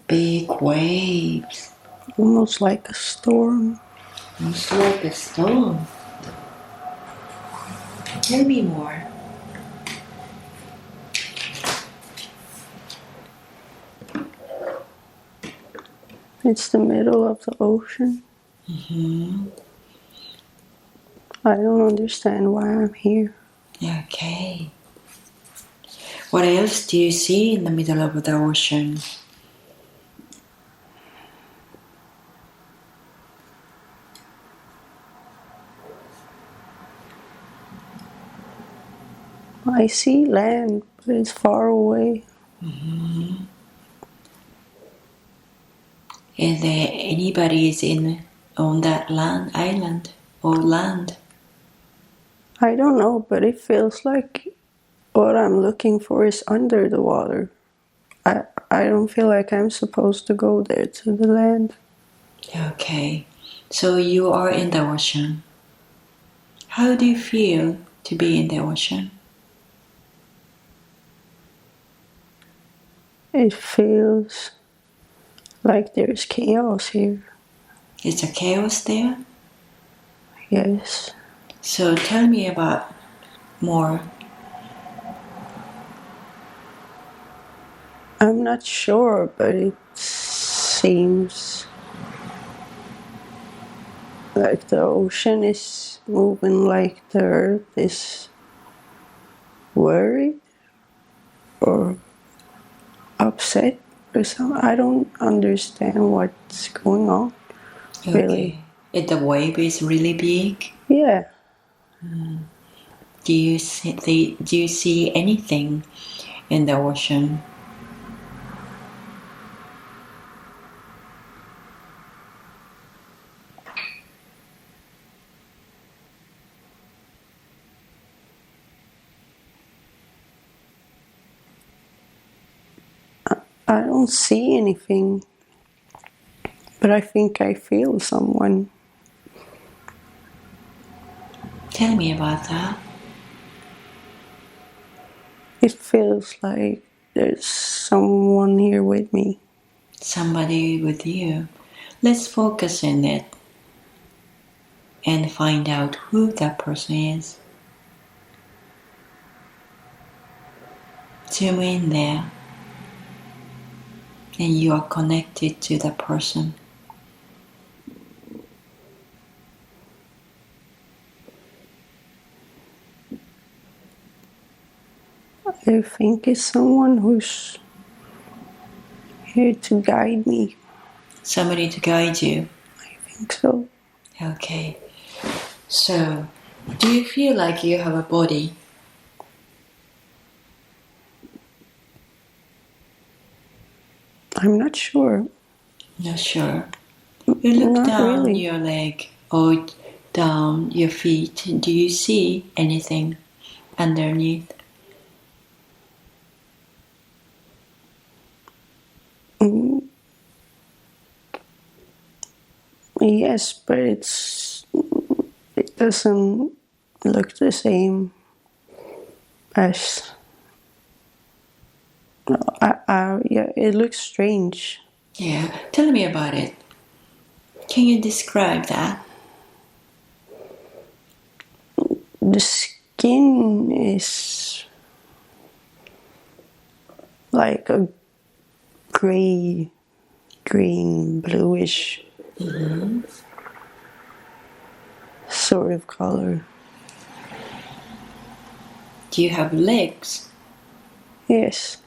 Big waves. Almost like a storm. Almost like a storm. Tell me more. It's the middle of the ocean. I don't understand why I'm here. Okay. What else do you see in the middle of the ocean? I see land, but it's far away. Is there anybody on that island or land? I don't know, but it feels like what I'm looking for is under the water. I don't feel like I'm supposed to go there to the land. Okay, so you are in the ocean. How do you feel to be in the ocean? It feels like there's chaos here. Is there chaos there? Yes. So tell me about more. I'm not sure, but it seems like the ocean is moving like the earth is worried or upset or something. I don't understand what's going on. Okay. Really. If the wave is really big, Yeah. do you see anything in the ocean? I don't see anything, but I think I feel someone. Tell me about that. It feels like there's someone here with me. Somebody with you. Let's focus on it and find out who that person is. Zoom in there, and you are connected to the person. I think it's someone who's here to guide me. Somebody to guide you. I think so. Okay. So, do you feel like you have a body? I'm not sure. Not sure. You look Not down really. your leg or down your feet. Do you see anything underneath? Yes, but it doesn't look the same as. Yeah, it looks strange. Yeah. Tell me about it. Can you describe that? The skin is like a gray, green, bluish sort of color. Do you have legs? Yes.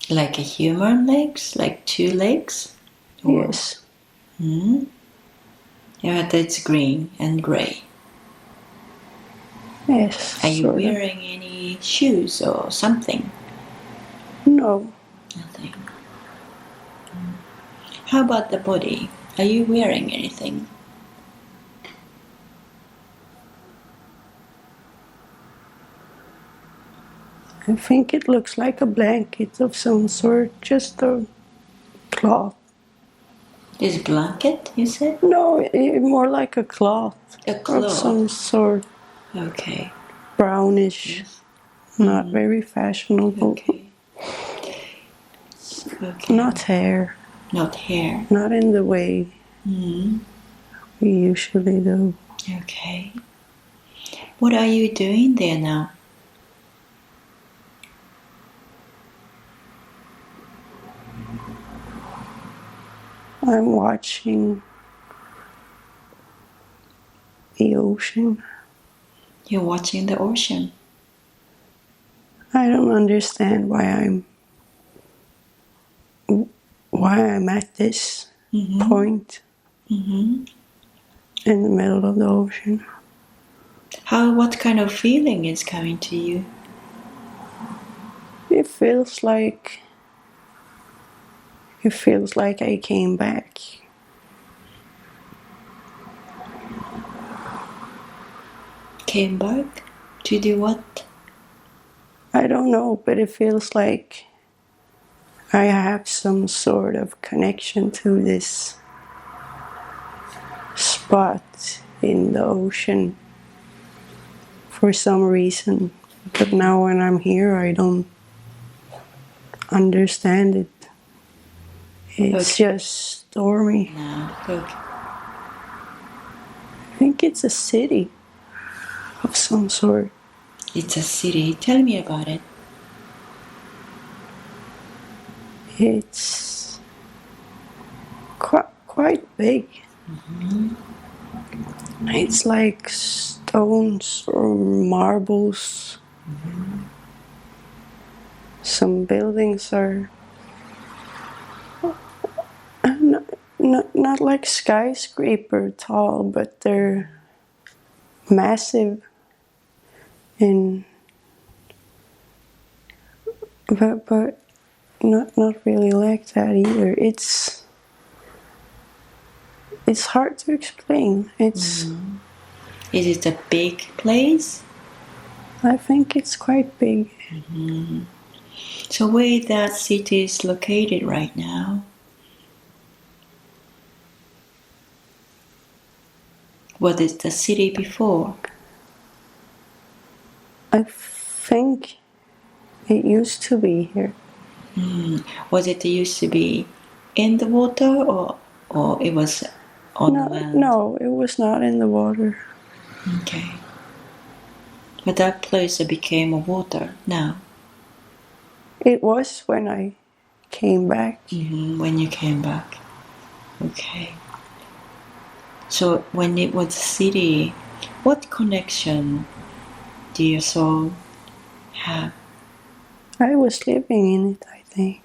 Like a human legs? Like 2 legs? Or, Yes. Yeah, that's green and grey. Yes. Are you wearing any shoes or something? No. Nothing. How about the body? Are you wearing anything? I think it looks like a blanket of some sort, just a cloth. This blanket, you said? No, more like a cloth. A cloth. Of some sort. Okay. Brownish. Yes. Not very fashionable. Okay. Okay. Not hair. Not hair. Not in the way we usually do. Okay. What are you doing there now? I'm watching the ocean. You're watching the ocean. I don't understand why I'm at this point in the middle of the ocean. What kind of feeling is coming to you? It feels like I came back. Came back to do what? I don't know, but it feels like I have some sort of connection to this spot in the ocean for some reason. But now when I'm here, I don't understand it. It's just stormy. No. Okay. I think it's a city of some sort. It's a city. Tell me about it. It's quite big. It's like stones or marbles. Some buildings are not like skyscraper tall, but they're massive but not really like that either. It's hard to explain. Is it a big place? I think it's quite big. So where that city is located right now? What is the city before? I think it used to be here. Was it used to be in the water or it was on the land? No, it was not in the water. Okay. But that place became a water now. It was when I came back. When you came back. Okay. So when it was a city, what connection do your soul have? I was living in it, I think.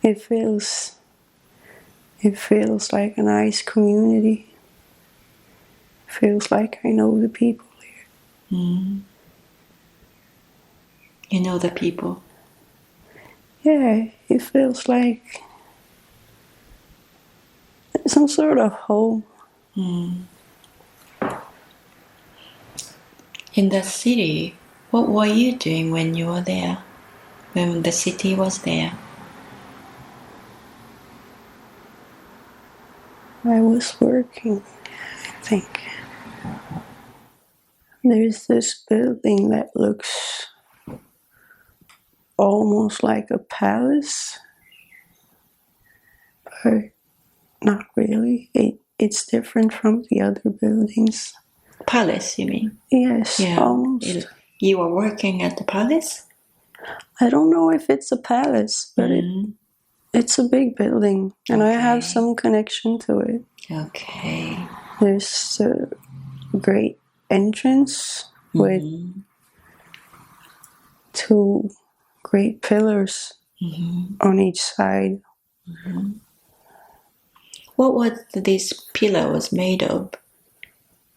It feels like a nice community. It feels like I know the people here. You know the people? Yeah, it feels like some sort of home. In the city, what were you doing when you were there? When the city was there? I was working, I think. There's this building that looks almost like a palace, but not really. It's different from the other buildings. Palace, you mean? Yes, Yeah. almost. You were working at the palace? I don't know if it's a palace, but it's a big building, and I have some connection to it. Okay. There's a great entrance with 2 great pillars on each side. What was this pillar was made of?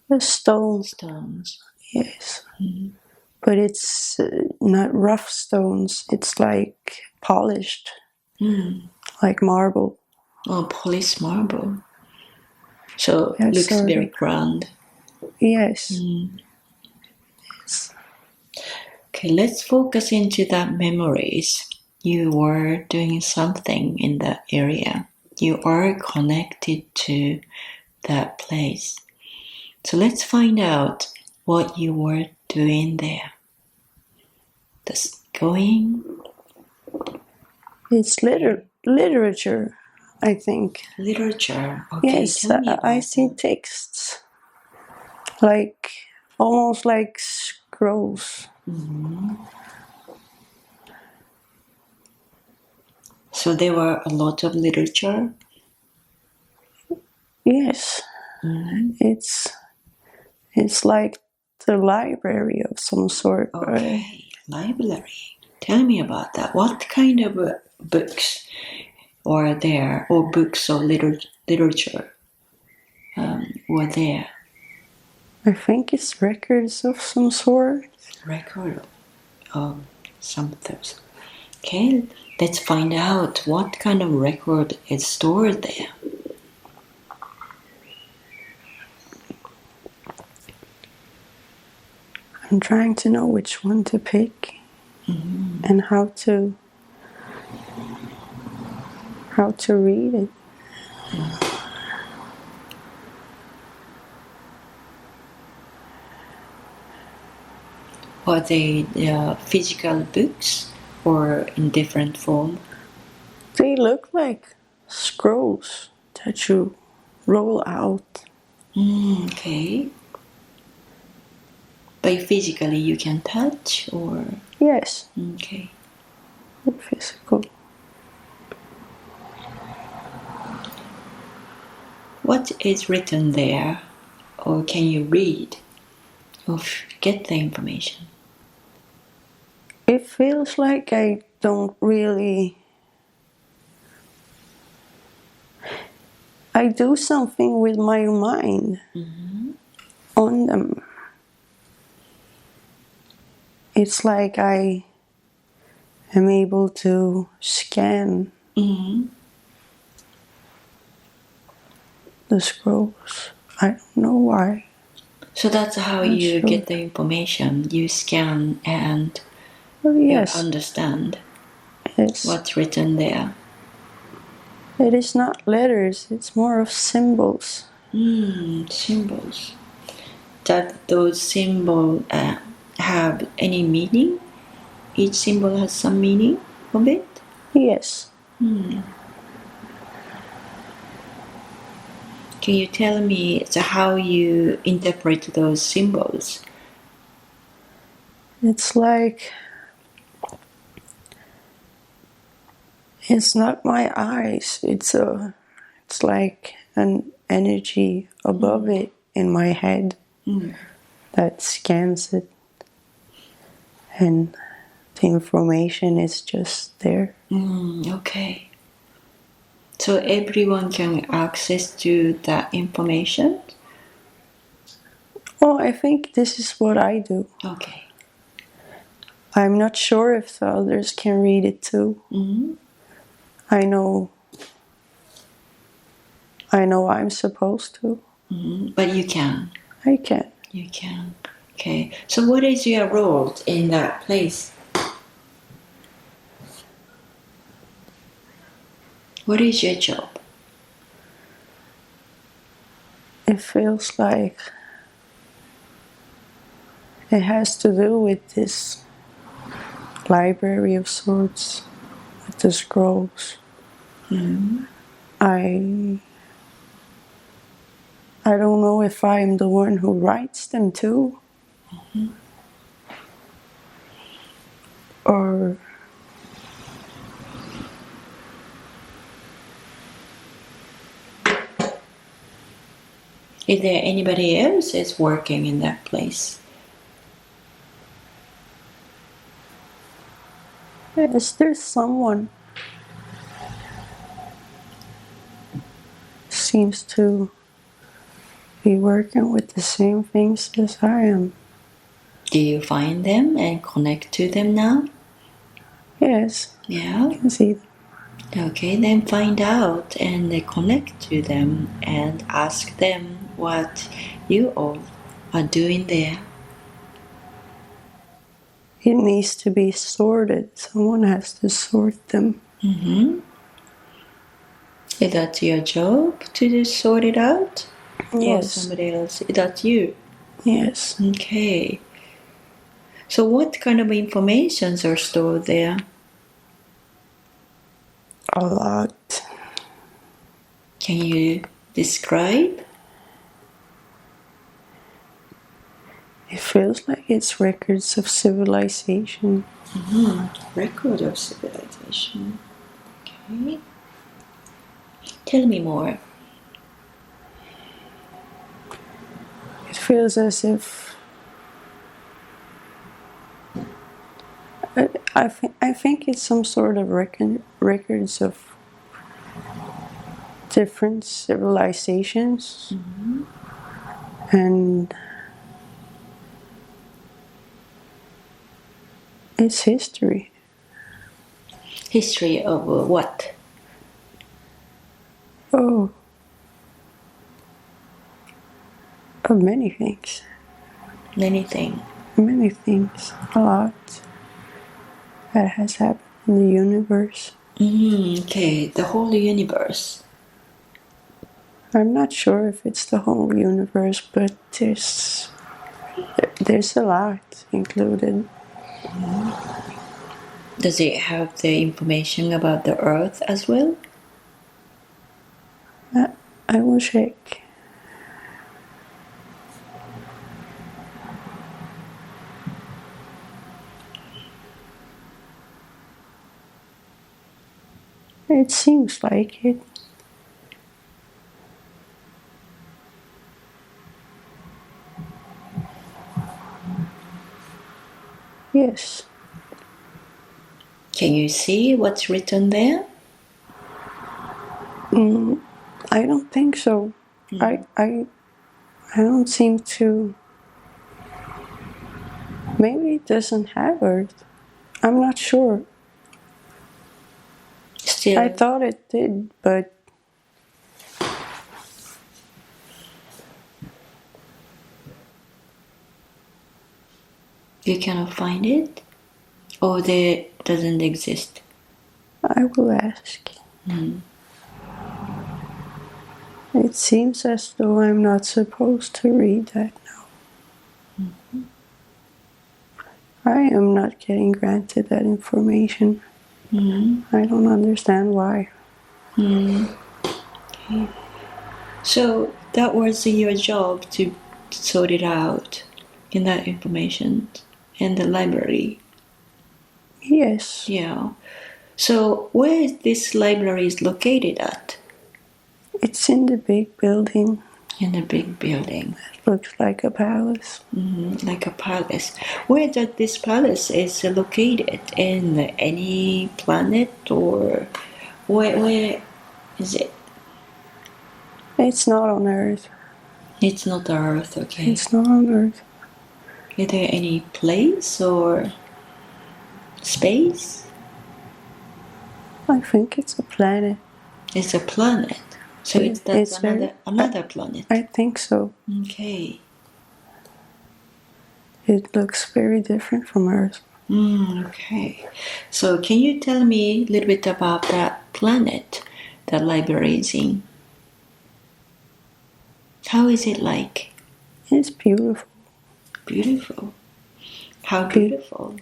The stones. Stones. Yes. But it's not rough stones. It's like polished, like marble. Oh, polished marble. So Yeah, looks sort very of. grand. Yes. Yes. Okay, let's focus into that memories. You were doing something in that area. You are connected to that place. So let's find out what you were doing there. Just going It's literature, I think. Literature. Okay, Yes, tell me about I see that. texts, like almost like scrolls. So there were a lot of literature. Yes, it's like the library of some sort. Okay, library. Tell me about that. What kind of books were there, or books or literature were there? I think it's records of some sort. Record of some of those. Okay, let's find out what kind of record is stored there. I'm trying to know which one to pick and how to read it. Are they physical books or in different form? They look like scrolls that you roll out. Okay. But physically you can touch, or? Yes. Okay. Physical. What is written there, or can you read or get the information? It feels like I don't really... I do something with my mind on them. It's like I am able to scan the scrolls. I don't know why. So that's how you get the information. You scan and you understand what's written there. It is not letters, it's more of symbols. Symbols. That those symbols have any meaning? Each symbol has some meaning of it? Yes. Can you tell me how you interpret those symbols? It's like... it's not my eyes. It's like an energy above it in my head that scans it, and the information is just there. Okay. So everyone can access to that information? Oh, I think this is what I do. Okay. I'm not sure if the others can read it too. I know I'm supposed to. But you can? I can. You can. Okay. So what is your role in that place? What is your job? It feels like it has to do with this library of sorts, with the scrolls. I don't know if I'm the one who writes them too. Or is there anybody else is working in that place? is there someone seems to be working with the same things as I am? Do you find them and connect to them now? Yes. Yeah. I can see them. Okay, then find out and connect to them and ask them what you all are doing there. It needs to be sorted. Someone has to sort them. Is that your job to just sort it out? Yes. Or somebody else? Is that you? Yes. Okay. So what kind of informations are stored there? A lot. Can you describe? It feels like it's records of civilization. Record of civilization. Okay. Tell me more. It feels as if I think it's some sort of records of different civilizations, and it's history. History of what? Oh, of many things. Anything. Many things. A lot that has happened in the universe. Okay, the whole universe. I'm not sure if it's the whole universe, but there's a lot included. Does it have the information about the Earth as well? I will check. It seems like it. Yes. Can you see what's written there? I don't think so. I don't seem to. Maybe it doesn't have Earth. I'm not sure. Still, I thought it did, but you cannot find it? Or there doesn't exist? I will ask. It seems as though I'm not supposed to read that now. I am not getting granted that information. I don't understand why. Okay. So that was your job to sort it out in that information in the library. Yes. Yeah. So where is this library is located at? It's in the big building. In a big building. It looks like a palace. Like a palace. Where that this palace is located? In any planet or where is it? It's not on Earth. It's not Earth, okay. It's not on Earth. Is there any place or space? I think it's a planet. It's a planet. So that's another planet. I think so. Okay. It looks very different from Earth. Okay. So can you tell me a little bit about that planet that library is in? How is it like? It's beautiful. Beautiful. How beautiful?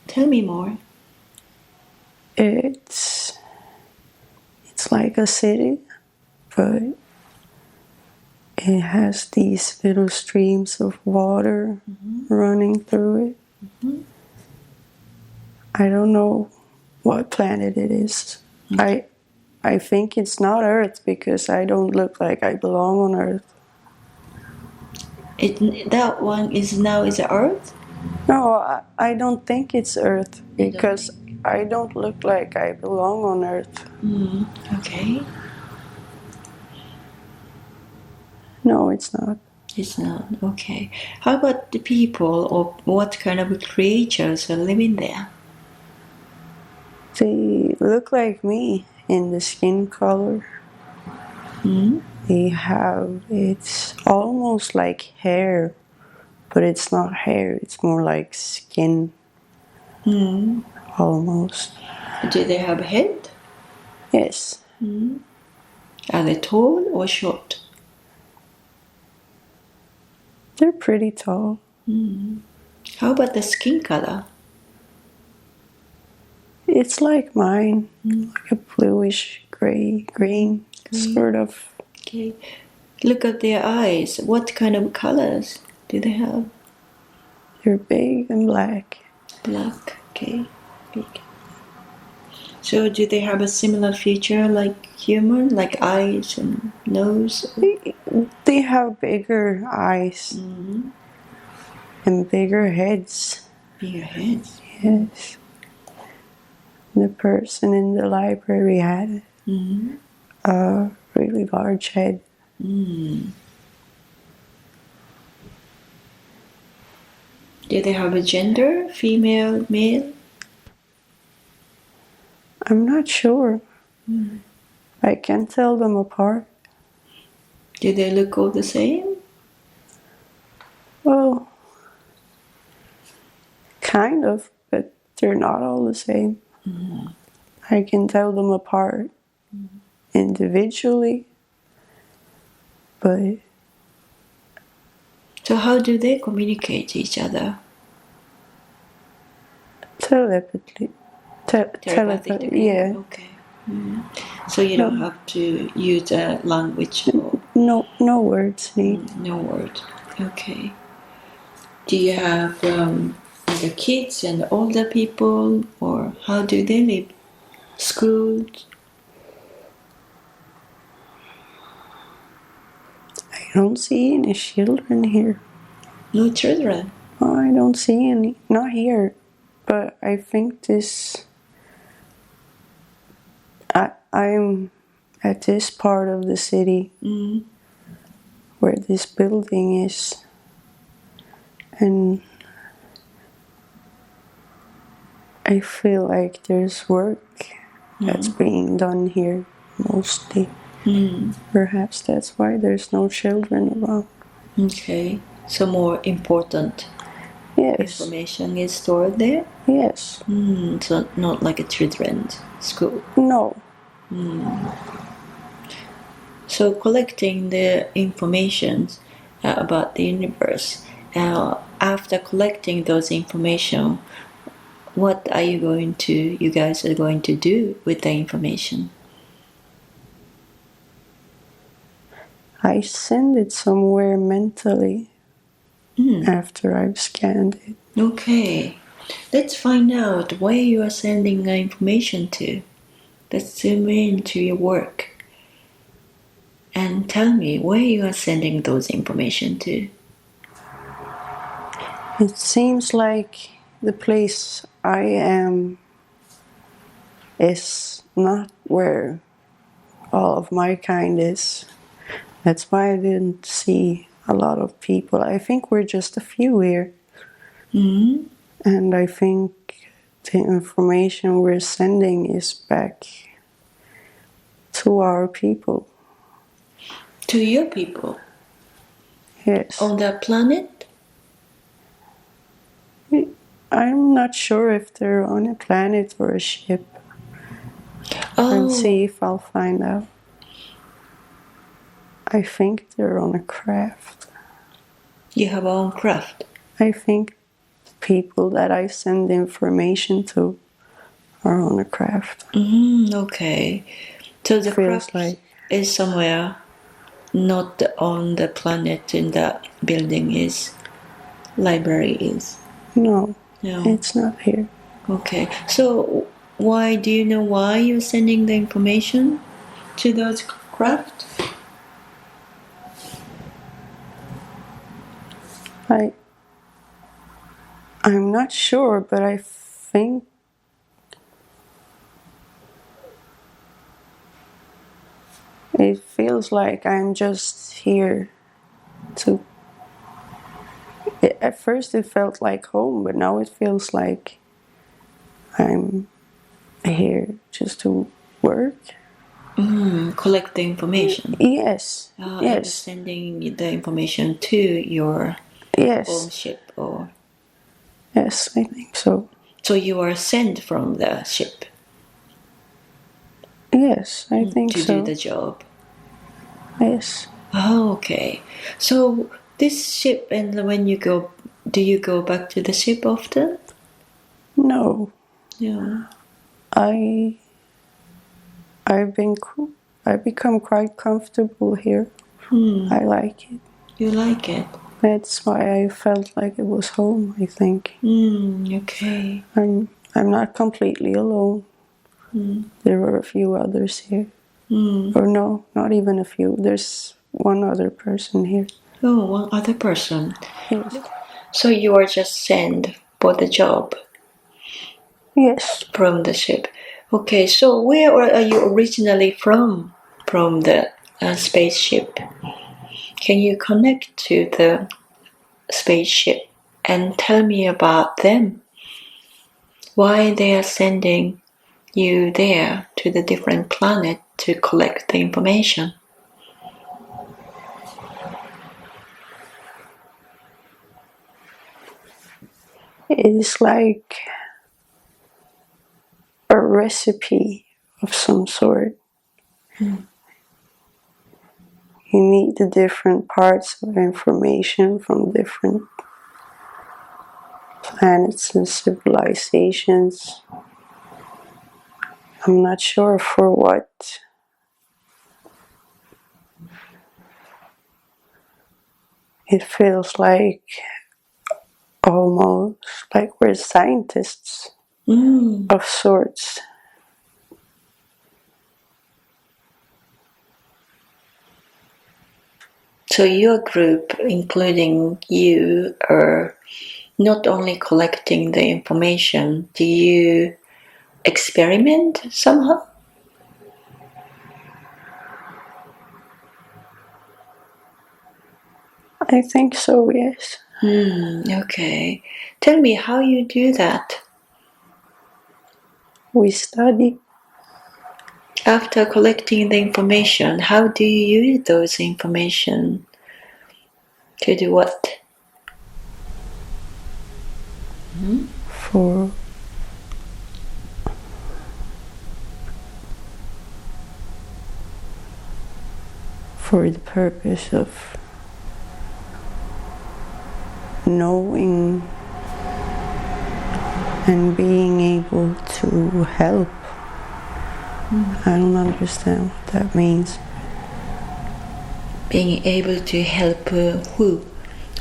Tell me more. It's like a city, but it has these little streams of water running through it. I don't know what planet it is. I think it's not Earth because I don't look like I belong on Earth. That one is Earth? No, I don't think it's Earth because I don't look like I belong on Earth. Okay. No, it's not. It's not. Okay. How about the people or what kind of creatures are living there? They look like me in the skin color. It's almost like hair, but it's not hair, it's more like skin. Almost. Do they have a head? Yes. Are they tall or short? They're pretty tall. How about the skin color? It's like mine, like a bluish gray, green, sort of. Okay. Look at their eyes. What kind of colors do they have? They're big and black. Black. Okay. Big. So do they have a similar feature like human, like eyes and nose? They have bigger eyes and bigger heads. Bigger heads. Yes. The person in the library had a really large head. Do they have a gender? Female, male? I'm not sure. I can't tell them apart. Do they look all the same? Well, kind of, but they're not all the same. I can tell them apart individually, but So how do they communicate to each other? telepathically. Telepathically? Yeah. Okay. So you don't have to use a language or No words need. no word. Okay. Do you have the kids and older people, or how do they live? School? I don't see any children here. No children? Oh, I don't see any. Not here. But I think this... I'm at this part of the city where this building is. And I feel like there's work that's being done here mostly. Perhaps that's why there's no children around. Okay. So more important Yes. information is stored there? Yes. So not like a children's school. No. So collecting the information about the universe, after collecting those information, what are you guys are going to do with the information? I send it somewhere mentally after I've scanned it. Okay, let's find out where you are sending the information to. Let's zoom into your work and tell me where you are sending those information to. It seems like the place I am is not where all of my kind is. That's why I didn't see a lot of people. I think we're just a few here. And I think the information we're sending is back to our people. To your people? Yes. On that planet? I'm not sure if they're on a planet or a ship. I'll see if I'll find out. I think they're on a craft. You have your own craft? I think the people that I send information to are on a craft. Okay. So the craft is somewhere not on the planet in the building is, library is? No, it's not here. Okay. So do you know why you're sending the information to those craft? I'm not sure, but I think it feels like I'm just here to... At first it felt like home, but now it feels like I'm here just to work. Collect the information? Yes. And sending the information to your own ship? Or... Yes, I think so. So you are sent from the ship? Yes, I think so. To do the job? Yes. Oh, okay. So this ship, and when you go, do you go back to the ship often? No. Yeah. I've become quite comfortable here. I like it. You like it? That's why I felt like it was home, I think. Okay. I'm not completely alone. There were a few others here. Or no, not even a few. There's one other person here. Oh, one other person. Yes. So you are just sent for the job? Yes. From the ship. Okay, so where are you originally from? From the spaceship. Can you connect to the spaceship and tell me about them? Why they are sending you there to the different planet to collect the information? It is like a recipe of some sort. You need the different parts of information from different planets and civilizations. I'm not sure for what. It feels like almost like we're scientists of sorts. So your group, including you, are not only collecting the information, do you experiment somehow? I think so, yes. Okay. Tell me how you do that. We study. After collecting the information, how do you use those information? To do what? For the purpose of knowing and being able to help. I don't understand what that means. Being able to help who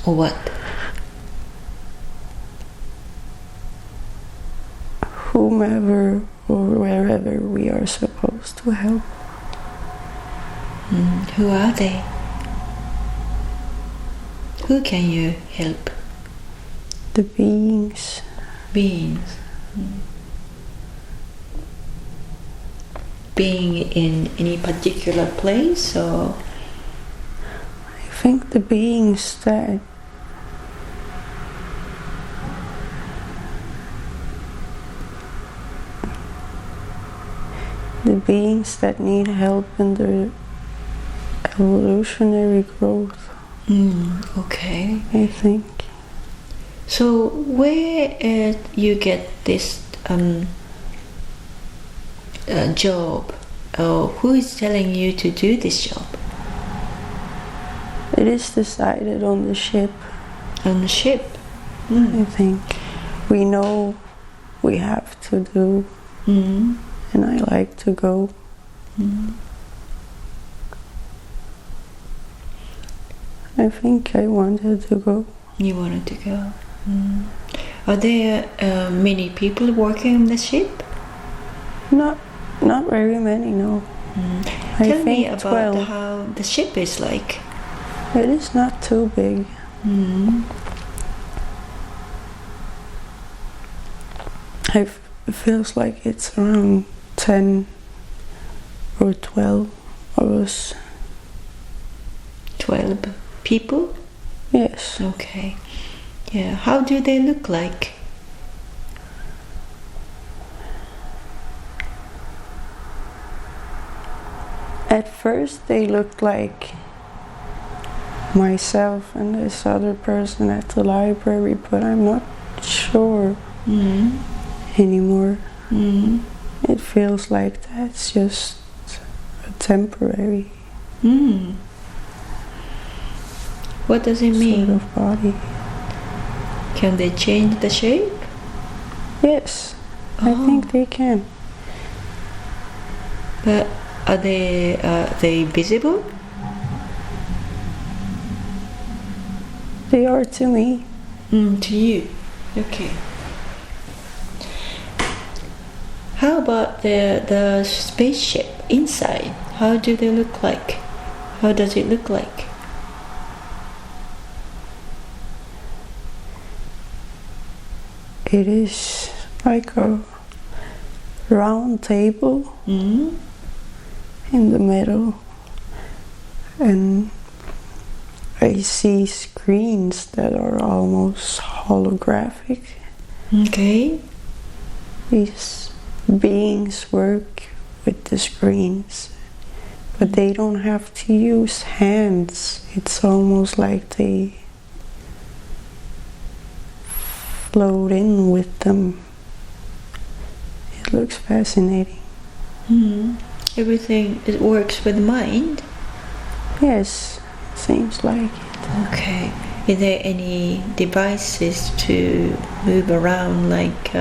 or what? Whomever or wherever we are supposed to help. Who are they? Who can you help? The beings. Beings. Being in any particular place, or? I think the beings that need help in their evolutionary growth. Okay. I think. So where you get this job? Who is telling you to do this job? It is decided on the ship. On the ship? I think. We know we have to do. And I like to go. I think I wanted to go. You wanted to go. Are there many people working on the ship? Not very many, no. Tell me about 12. how the ship is like. It is not too big. It feels like it's around 10 or 12 of us. 12 people? Yes. Okay. Yeah. How do they look like? At first they looked like myself and this other person at the library, but I'm not sure anymore. It feels like that's just a temporary What does it mean? sort of body. Can they change the shape? Yes, I think they can. Are they visible? They are to me. To you. Okay. How about the spaceship inside? How do they look like? How does it look like? It is like a round table in the middle, and I see screens that are almost holographic. Okay. These beings work with the screens, but they don't have to use hands. It's almost like they float in with them. It looks fascinating. Everything, it works with mind? Yes, seems like it. Okay. Is there any devices to move around like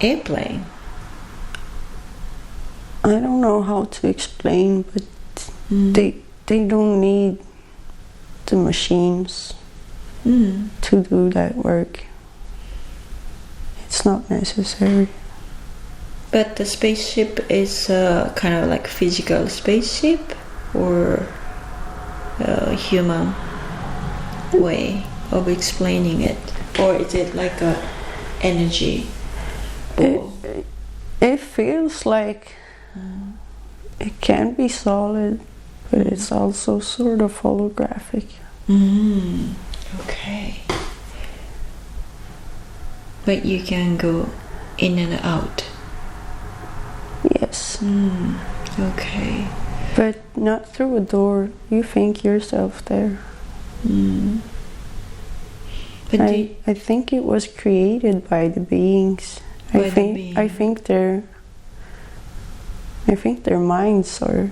airplane? I don't know how to explain, but they don't need the machines to do that work. It's not necessary. But the spaceship is kind of like physical spaceship or a human way of explaining it, or is it like a energy ball? It feels like it can be solid, but it's also sort of holographic. Okay. But you can go in and out. Yes. Okay. But not through a door. You think yourself there. But I think it was created by the beings. I think their minds are.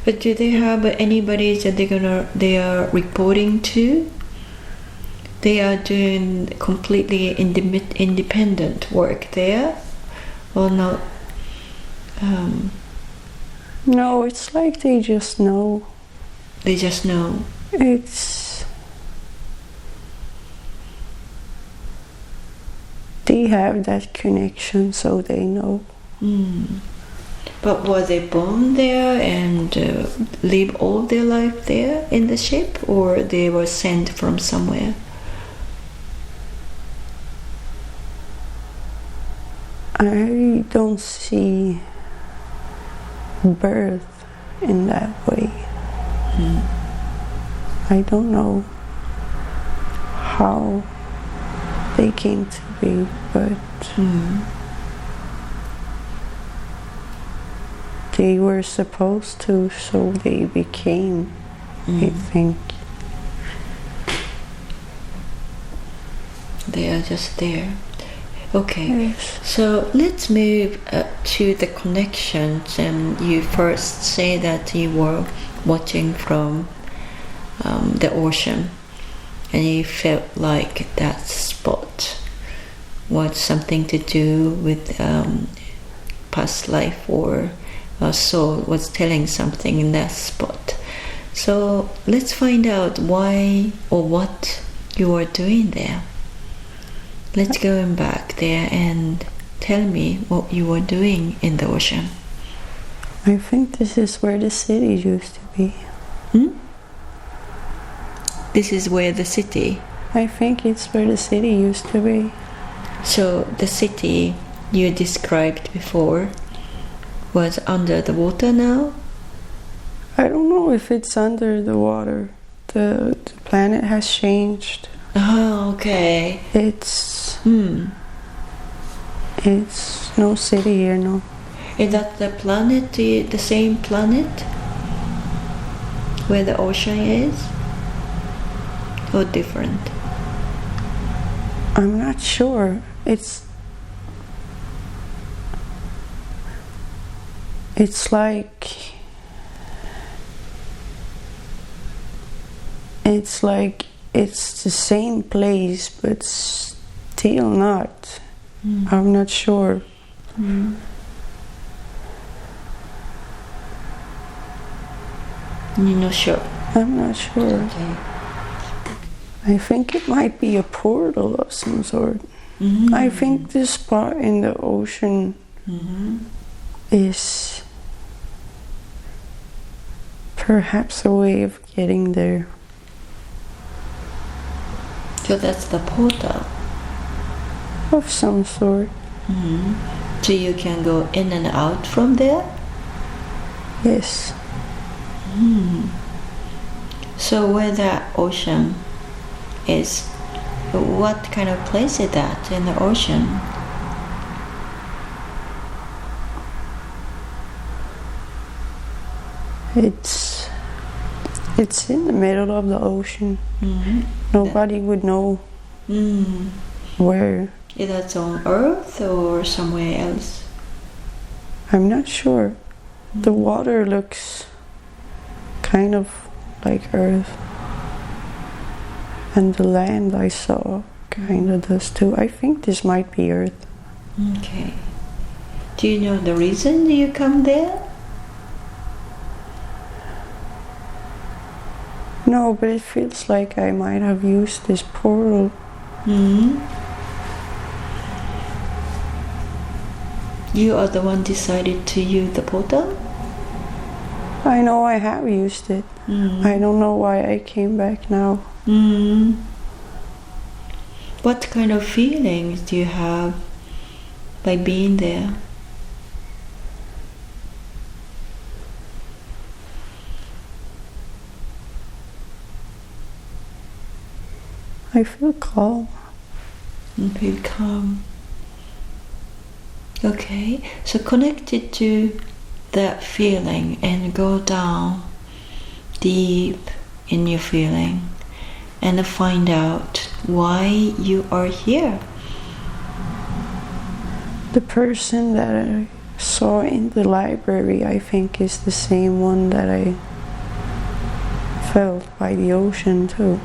But do they have anybody that they are reporting to? They are doing completely independent work there, or not? No, it's like they just know. They just know. They have that connection, so they know. But were they born there and live all their life there in the ship, or they were sent from somewhere? I don't see birth in that way. I don't know how they came to be, but they were supposed to, so they became, I think. They are just there. Okay, Yes. so let's move to the connections. And you first say that you were watching from the ocean, and you felt like that spot was something to do with past life, or a soul was telling something in that spot. So let's find out why or what you were doing there. Let's go back there and tell me what you were doing in the ocean. I think this is where the city used to be. This is where the city... I think it's where the city used to be. So the city you described before was under the water now? I don't know if it's under the water. The planet has changed. Oh, okay. It's no city here, no. Is that the planet, the same planet where the ocean is? Or different? I'm not sure. It's like it's the same place, but still not. I'm not sure. You're not sure? I'm not sure. Okay. I think it might be a portal of some sort. I think this spot in the ocean is perhaps a way of getting there. So that's the portal. Of some sort. So you can go in and out from there? Yes. So where the ocean is, what kind of place is that in the ocean? It's in the middle of the ocean. Nobody would know where. Is that on Earth or somewhere else? I'm not sure. The water looks kind of like Earth. And the land I saw kind of does too. I think this might be Earth. Okay. Do you know the reason you come there? No, but it feels like I might have used this portal. You are the one decided to use the portal? I know I have used it. I don't know why I came back now. What kind of feelings do you have by being there? I feel calm. You feel calm. Okay, so connect it to that feeling and go down deep in your feeling and find out why you are here. The person that I saw in the library, I think, is the same one that I felt by the ocean too.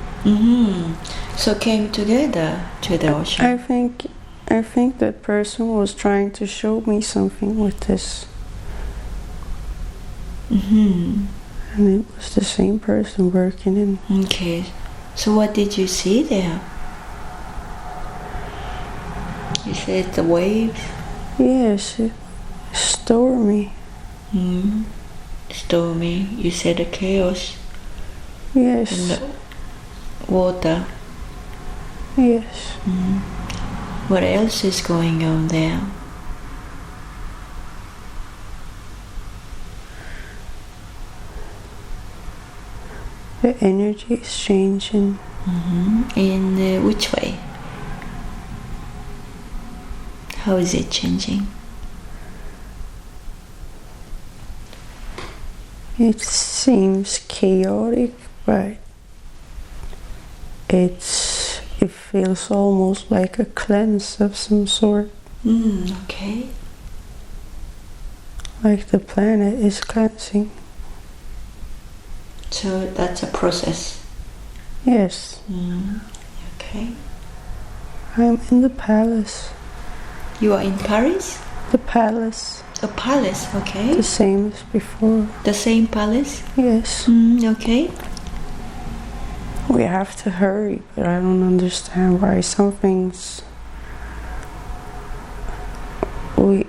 So came together to the ocean. I think that person was trying to show me something with this. And it was the same person working in. Okay, so what did you see there? You said the waves? Yes, it was stormy. Stormy. You said the chaos. Yes. And the water. Yes. What else is going on there? The energy is changing. In which way? How is it changing? It seems chaotic, but it feels almost like a cleanse of some sort. Okay. Like the planet is cleansing. So that's a process. Yes. Okay. I'm in the palace. You are in Paris? The palace. A palace, okay. The same as before. The same palace? Yes. Okay. We have to hurry, but I don't understand why some things we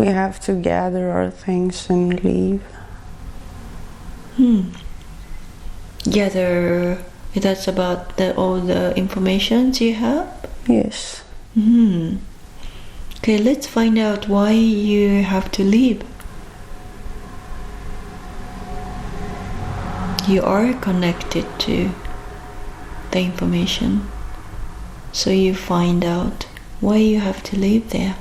have to gather our things and leave. Gather, that's about all the information you have? Yes. Okay, let's find out why you have to leave. You are connected to the information, so you find out why you have to leave there.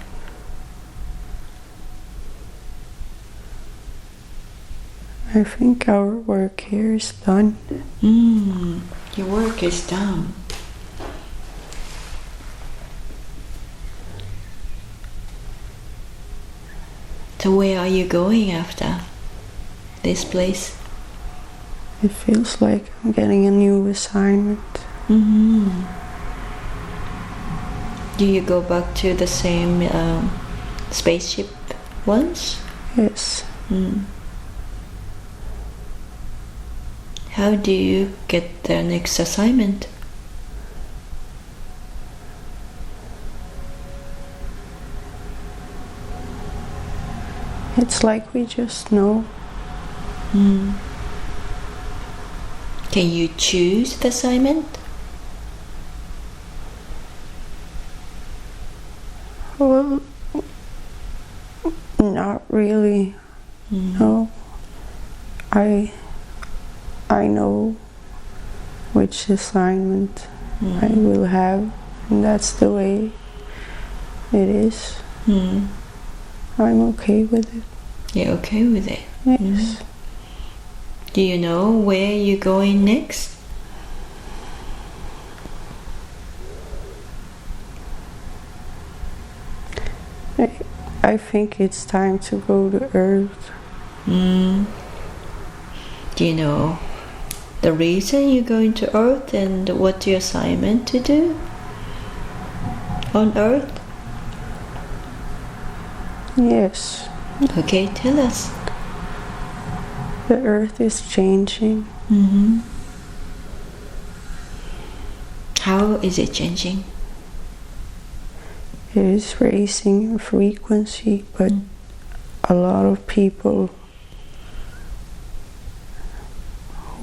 I think our work here is done. Your work is done. So where are you going after this place? It feels like I'm getting a new assignment. Do you go back to the same spaceship once? Yes. How do you get the next assignment? It's like we just know. Can you choose the assignment? Well, not really. No. I know which assignment I will have, and that's the way it is. I'm okay with it. You're okay with it? Yes. Do you know where you're going next? I think it's time to go to Earth. Do you know the reason you're going to Earth and what's your assignment to do on Earth? Yes. Okay, tell us. The Earth is changing. How is it changing? It is raising in frequency, but a lot of people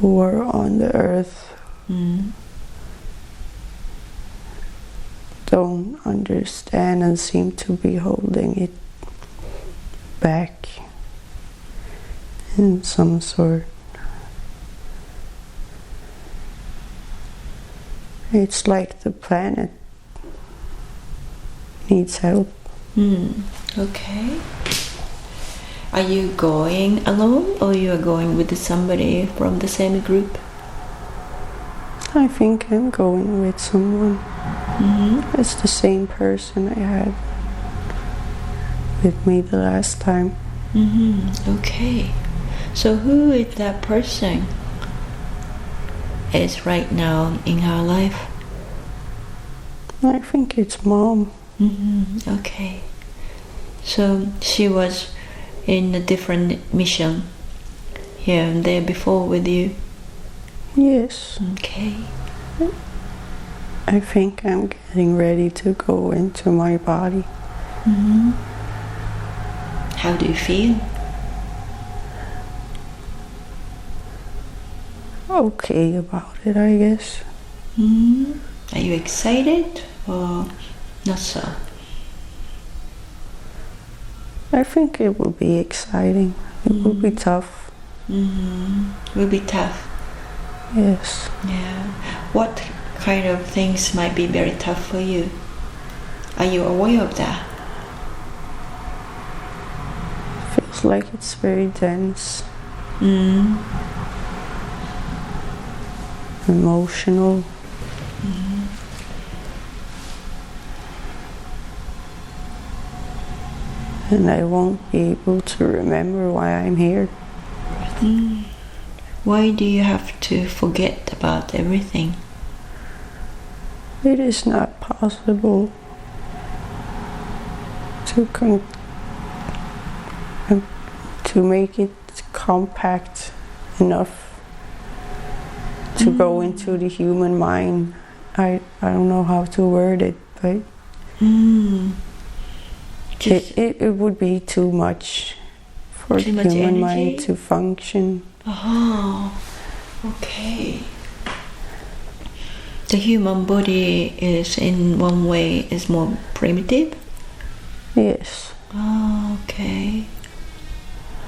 who are on the Earth don't understand and seem to be holding it back in some sort. It's like the planet needs help. Okay. Are you going alone or you are going with somebody from the same group? I think I'm going with someone. It's the same person I had with me the last time. Okay. So who is that person is right now in our life? I think it's Mom. Okay. So she was in a different mission here and there before with you? Yes. Okay. I think I'm getting ready to go into my body. How do you feel? Okay about it, I guess. Are you excited or not so? I think it will be exciting. It will be tough. Will be tough. Yes. Yeah. What kind of things might be very tough for you? Are you aware of that? Feels like it's very dense. Emotional. And I won't be able to remember why I'm here. Why do you have to forget about everything? It is not possible to make it compact enough to go into the human mind. I don't know how to word it, but it would be too much for the human mind to function. Oh, okay. The human body is in one way is more primitive? Yes. Oh, okay.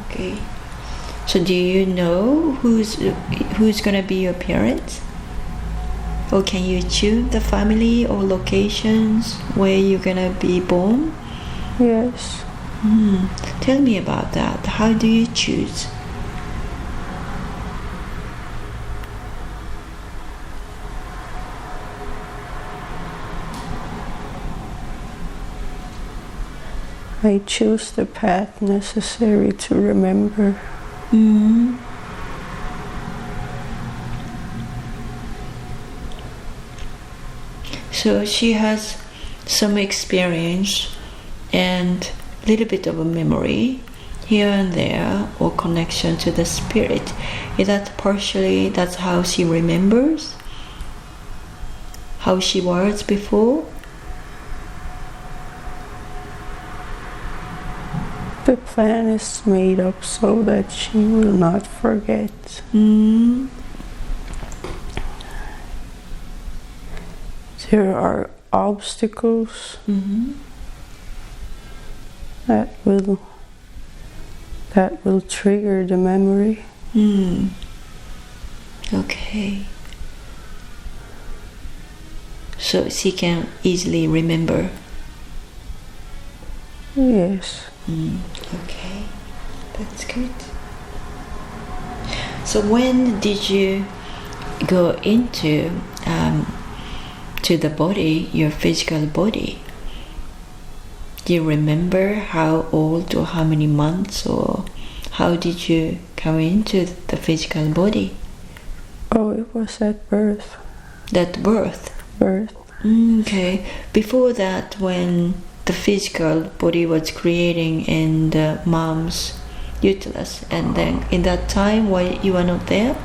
Okay. So do you know who's gonna be your parents? Or can you choose the family or locations where you're gonna be born? Yes. Tell me about that. How do you choose? I choose the path necessary to remember. So she has some experience and a little bit of a memory. here and there, or connection to the spirit. Is that partially, that's how she remembers how she was before? The plan is made up so that she will not forget. There are obstacles that will trigger the memory. Okay. So she can easily remember. Yes. Okay, that's good. So when did you go into to the body, your physical body? Do you remember how old or how many months, or how did you come into the physical body? Oh, it was at birth. That birth? Birth. Okay. Before that, when the physical body was creating in the mom's uterus, and then in that time, why you were not there?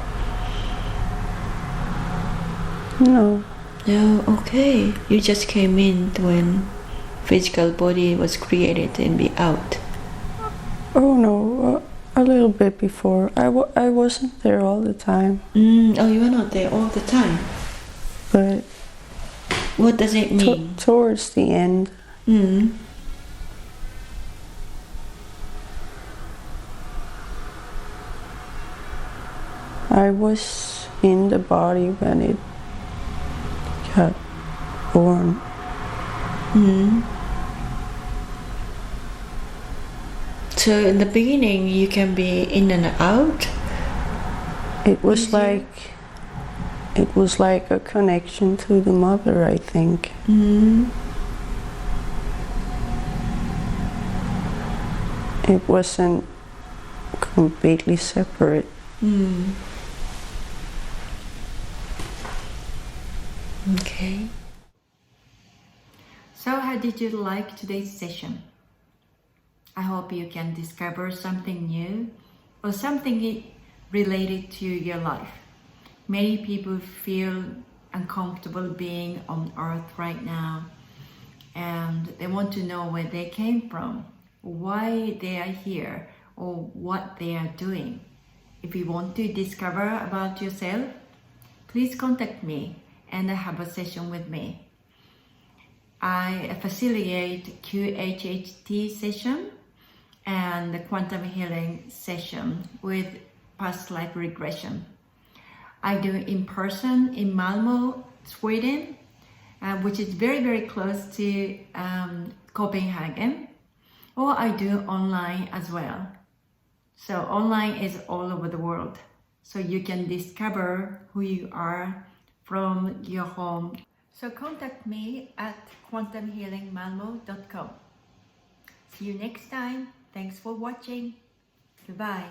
No. No, okay. You just came in when physical body was created and be out. Oh no, a little bit before. I wasn't there all the time. Oh, you were not there all the time. But what does it mean? Towards the end. I was in the body when it got born. So in the beginning, you can be in and out. It was like a connection to the mother, I think. It wasn't completely separate. Okay. So how did you like today's session? I hope you can discover something new or something related to your life. Many people feel uncomfortable being on earth right now, and they want to know where they came from, why they are here, or what they are doing. If you want to discover about yourself, please contact me and have a session with me. I facilitate QHHT session and the quantum healing session with past life regression. I do in person in Malmö, Sweden, which is very, very close to Copenhagen, or I do online as well. So online is all over the world. So you can discover who you are from your home. So contact me at quantumhealingmalmo.com. See you next time. Thanks for watching. Goodbye.